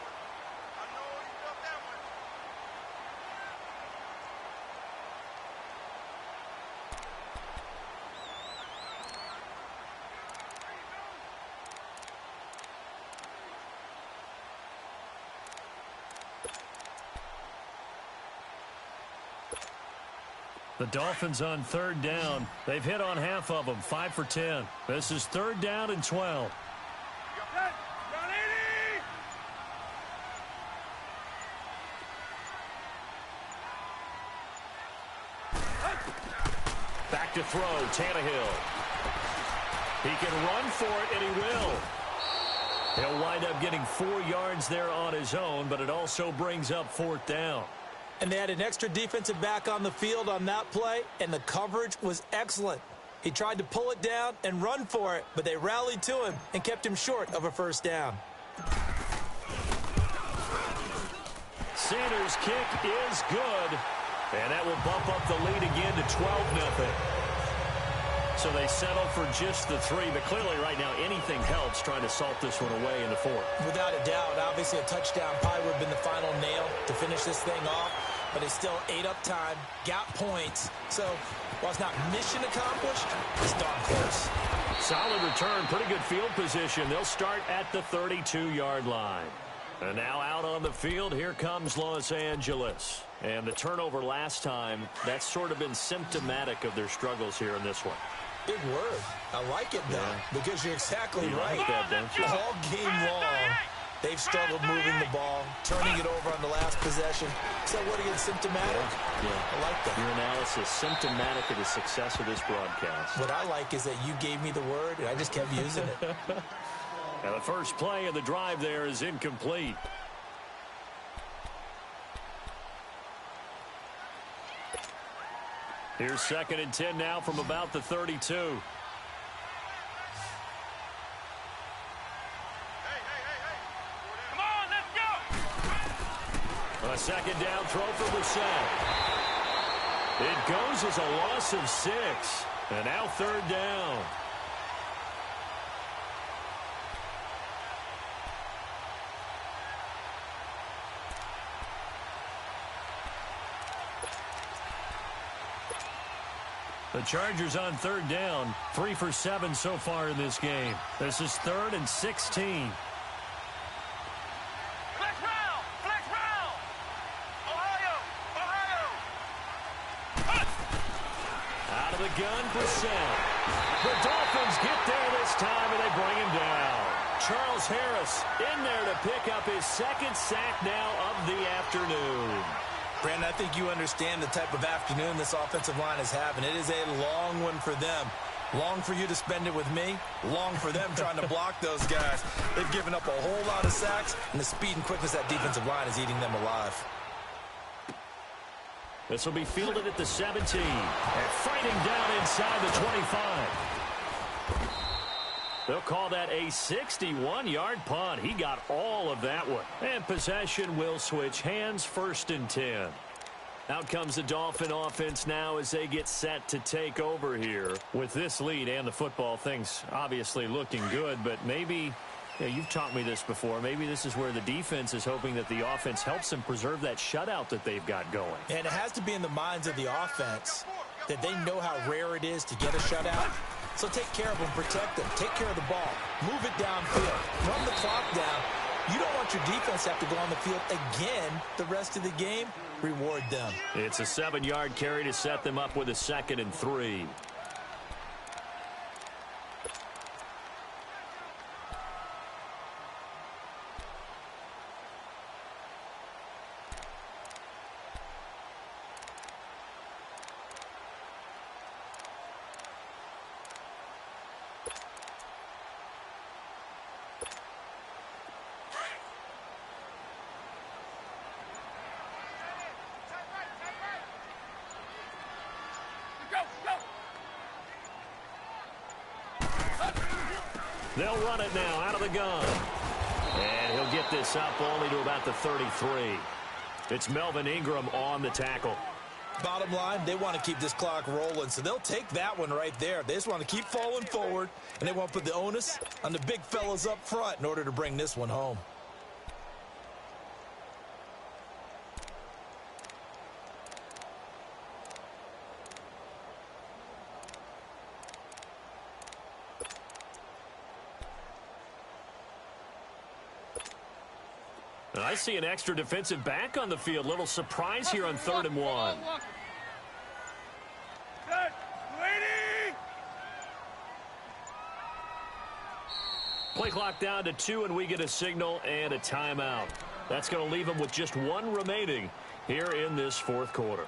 The Dolphins on 3rd down. They've hit on half of them, 5 for 10. This is 3rd down and 12. Back to throw, Tannehill. He can run for it, and he will. He'll wind up getting 4 yards there on his own, but it also brings up 4th down. And they had an extra defensive back on the field on that play, and the coverage was excellent. He tried to pull it down and run for it, but they rallied to him and kept him short of a 1st down. Sanders' kick is good, and that will bump up the lead again to 12-0. So they settle for just the 3, but clearly right now anything helps trying to salt this one away in the 4th. Without a doubt, obviously a touchdown probably would have been the final nail to finish this thing off, but it's still ate up time, got points. So while it's not mission accomplished, it's darn close. Solid return, pretty good field position. They'll start at the 32-yard line. And now out on the field, here comes Los Angeles. And the turnover last time, that's sort of been symptomatic of their struggles here in this one. Big word. I like it, though, because you're exactly right. Like that, don't you? All game long, they've struggled moving the ball, turning it over on the last possession. So what again, symptomatic? Yeah. I like that. Your analysis, symptomatic of the success of this broadcast. What I like is that you gave me the word, and I just kept using it. And the first play of the drive there is incomplete. Here's 2nd and 10 now from about the 32. Hey. Come on, let's go. A 2nd down throw for Brissett. It goes as a loss of 6. And now 3rd down. The Chargers on 3rd down, 3 for 7 so far in this game. This is 3rd and 16. Flex round. Ohio. Out of the gun, Brissett. The Dolphins get there this time, and they bring him down. Charles Harris in there to pick up his 2nd sack now of the afternoon. Brandon, I think you understand the type of afternoon this offensive line is having. It is a long one for them. Long for you to spend it with me. Long for them trying to block those guys. They've given up a whole lot of sacks, and the speed and quickness of that defensive line is eating them alive. This will be fielded at the 17. And fighting down inside the 25. They'll call that a 61-yard punt. He got all of that one. And possession will switch hands, 1st and 10. Out comes the Dolphin offense now as they get set to take over here. With this lead and the football, things obviously looking good, but maybe, you've taught me this before, maybe this is where the defense is hoping that the offense helps them preserve that shutout that they've got going. And it has to be in the minds of the offense that they know how rare it is to get a shutout. So take care of them, protect them, take care of the ball, move it downfield, run the clock down. You don't want your defense to have to go on the field again the rest of the game. Reward them. It's a 7-yard carry to set them up with a 2nd and 3. They'll run it now out of the gun. And he'll get this up only to about the 33. It's Melvin Ingram on the tackle. Bottom line, they want to keep this clock rolling, so they'll take that one right there. They just want to keep falling forward, and they want to put the onus on the big fellas up front in order to bring this one home. I see an extra defensive back on the field. Little surprise here on 3rd and 1. Play clock down to 2, and we get a signal and a timeout. That's going to leave them with just 1 remaining here in this 4th quarter.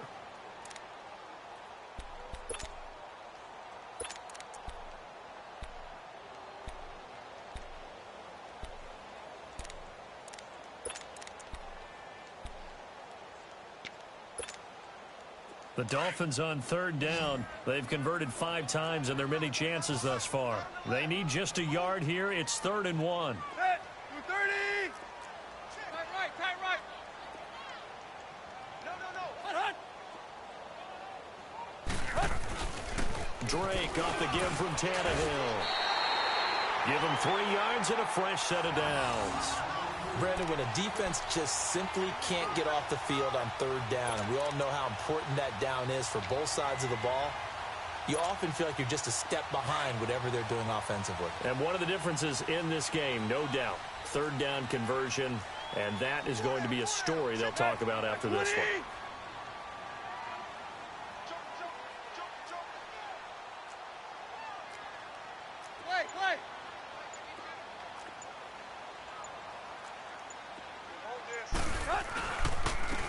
The Dolphins on third down. They've converted 5 times in their many chances thus far. They need just a yard here. It's 3rd and 1. Set. 230. Tight right. No. Hut. Drake off the give from Tannehill. Give him 3 yards and a fresh set of downs. Brandon, when a defense just simply can't get off the field on third down, and we all know how important that down is for both sides of the ball, you often feel like you're just a step behind whatever they're doing offensively. And one of the differences in this game, no doubt, third down conversion, and that is going to be a story they'll talk about after this one. Play.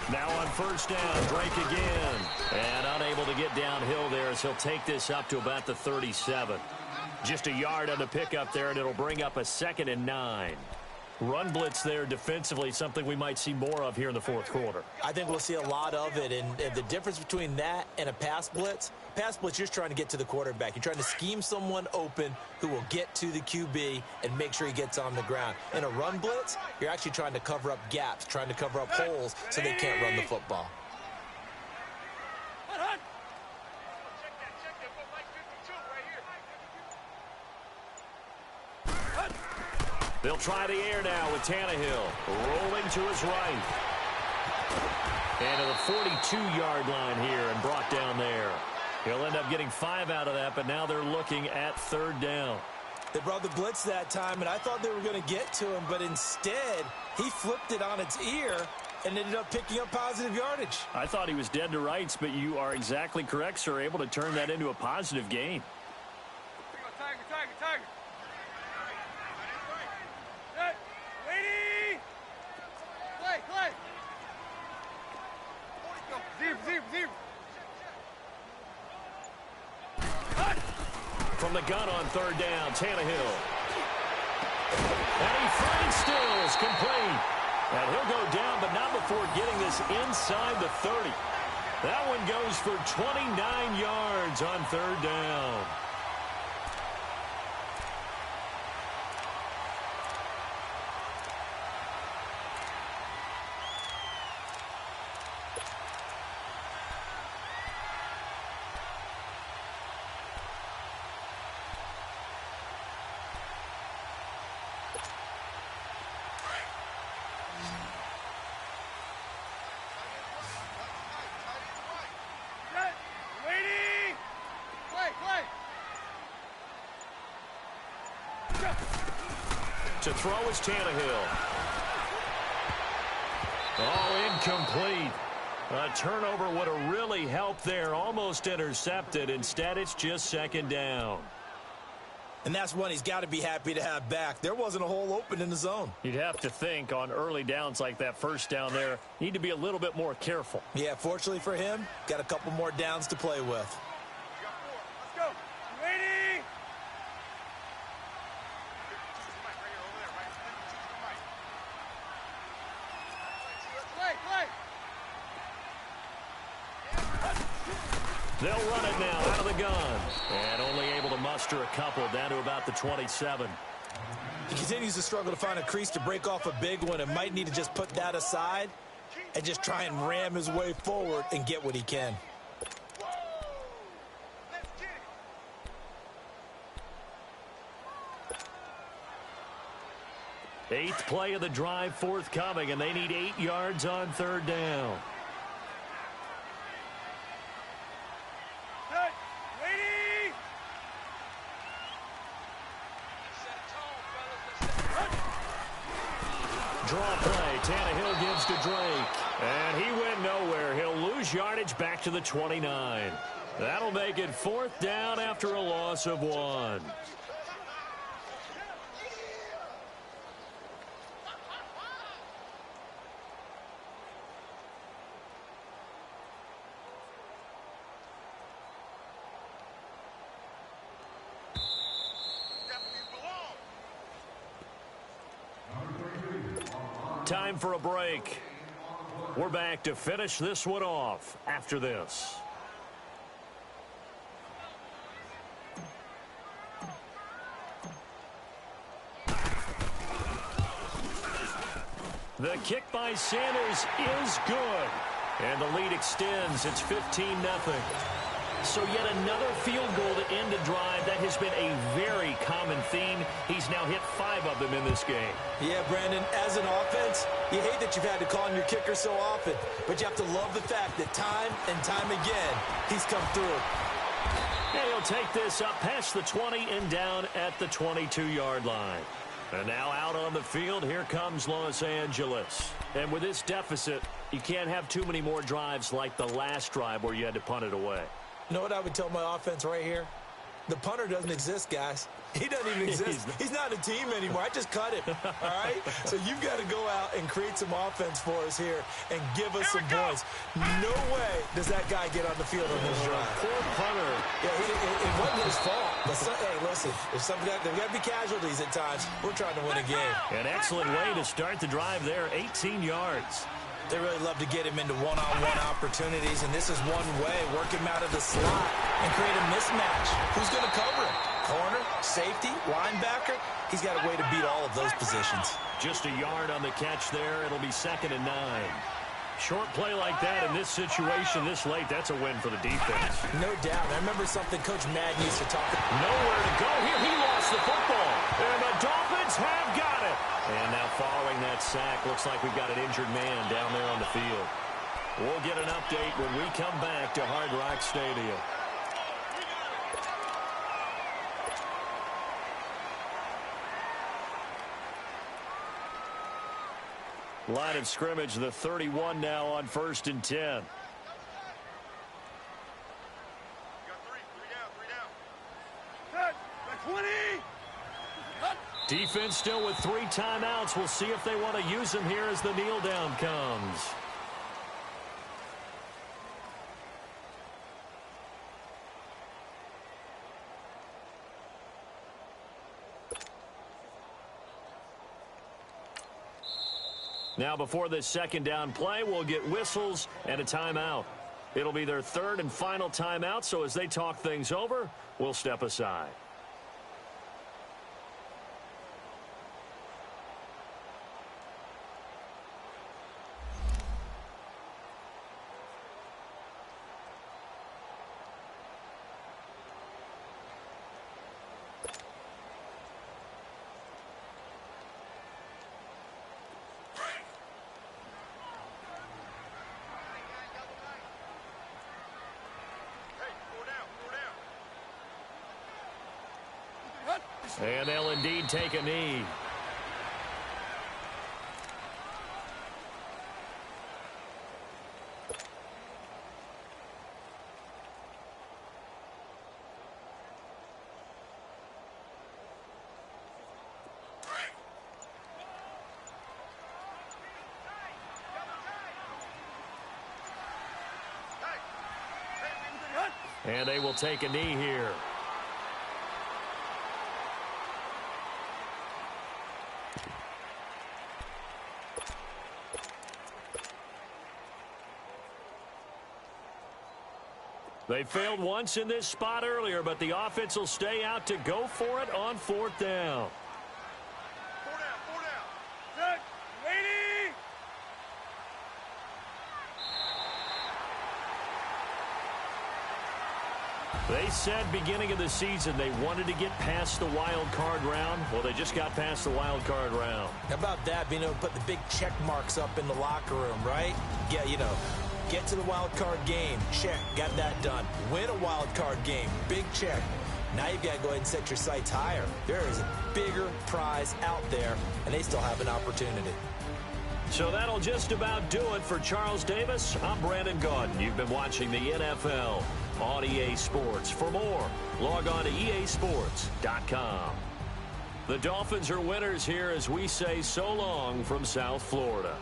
Now on first down, Drake again. And unable to get downhill there as he'll take this up to about the 37. Just a yard on the pickup there, and it'll bring up a 2nd and 9. Run blitz there defensively, something we might see more of here in the 4th quarter. I think we'll see a lot of it, and the difference between that and a pass blitz, you're just trying to get to the quarterback. You're trying to scheme someone open who will get to the QB and make sure he gets on the ground. In a run blitz, you're actually trying to cover up gaps, trying to cover up holes so they can't run the football. Hut. They'll try the air now with Tannehill. Rolling to his right. And to the 42-yard line here and brought down there. He'll end up getting 5 out of that, but now they're looking at 3rd down. They brought the blitz that time, and I thought they were going to get to him, but instead he flipped it on its ear and ended up picking up positive yardage. I thought he was dead to rights, but you are exactly correct, sir, able to turn that into a positive gain. Tiger. Set. Lady. Play. Zero. From the gun on 3rd down, Tannehill. And he finds Stills complete. And he'll go down, but not before getting this inside the 30. That one goes for 29 yards on 3rd down. To throw is Tannehill. Oh, incomplete. A turnover would have really helped there. Almost intercepted. Instead, it's just 2nd down. And that's one he's got to be happy to have back. There wasn't a hole open in the zone. You'd have to think on early downs like that first down there, need to be a little bit more careful. Yeah, fortunately for him, got a couple more downs to play with. Let's go. Ready. Play. They'll run it now out of the gun. And only able to muster a couple down to about the 27. He continues to struggle to find a crease to break off a big one and might need to just put that aside and just try and ram his way forward and get what he can. Eighth play of the drive forthcoming, and they need 8 yards on 3rd down. Set. Ready. Draw play. Tannehill gives to Drake. And he went nowhere. He'll lose yardage back to the 29. That'll make it 4th down after a loss of 1. Time for a break. We're back to finish this one off after this. The kick by Sanders is good. And the lead extends. It's 15-0. So yet another field goal to end a drive. That has been a very common theme. He's now hit 5 of them in this game. Yeah, Brandon, as an offense, you hate that you've had to call on your kicker so often, but you have to love the fact that time and time again, he's come through. And he'll take this up past the 20 and down at the 22-yard line. And now out on the field, here comes Los Angeles. And with this deficit, you can't have too many more drives like the last drive where you had to punt it away. You know what I would tell my offense right here? The punter doesn't exist, guys. He doesn't even exist. He's not a team anymore. I just cut him, all right? So you've got to go out and create some offense for us here and give us some points. No way does that guy get on the field on this drive. Poor punter. Yeah, it wasn't his fault. But hey, listen, there's got to be casualties at times. We're trying to win a game. An excellent way to start the drive there, 18 yards. They really love to get him into one-on-one opportunities, and this is one way. Work him out of the slot and create a mismatch. Who's going to cover him? Corner, safety, linebacker? He's got a way to beat all of those positions. Just a yard on the catch there. It'll be 2nd and 9. Short play like that in this situation this late, that's a win for the defense. No doubt. I remember something Coach Madden used to talk about. Nowhere to go here. He lost the football. And the Dolphins have got it. And now following that sack, looks like we've got an injured man down there on the field. We'll get an update when we come back to Hard Rock Stadium. Line of scrimmage, the 31 now on 1st and 10. Got 3 down. Got 20. Defense still with 3 timeouts. We'll see if they want to use them here as the kneel down comes. Now before this 2nd down play, we'll get whistles and a timeout. It'll be their 3rd and final timeout, so as they talk things over, we'll step aside. And they'll indeed take a knee. And they will take a knee here. They failed once in this spot earlier, but the offense will stay out to go for it on 4th down. 4 down. Set. Ready. They said beginning of the season they wanted to get past the wild card round. Well, they just got past the wild card round. How about that, being able to put the big check marks up in the locker room, right? Yeah, you know. Get to the wild card game. Check. Got that done. Win a wild card game. Big check. Now you've got to go ahead and set your sights higher. There is a bigger prize out there, and they still have an opportunity. So that'll just about do it for Charles Davis. I'm Brandon Gaudin. You've been watching the NFL on EA Sports. For more, log on to easports.com. The Dolphins are winners here as we say so long from South Florida.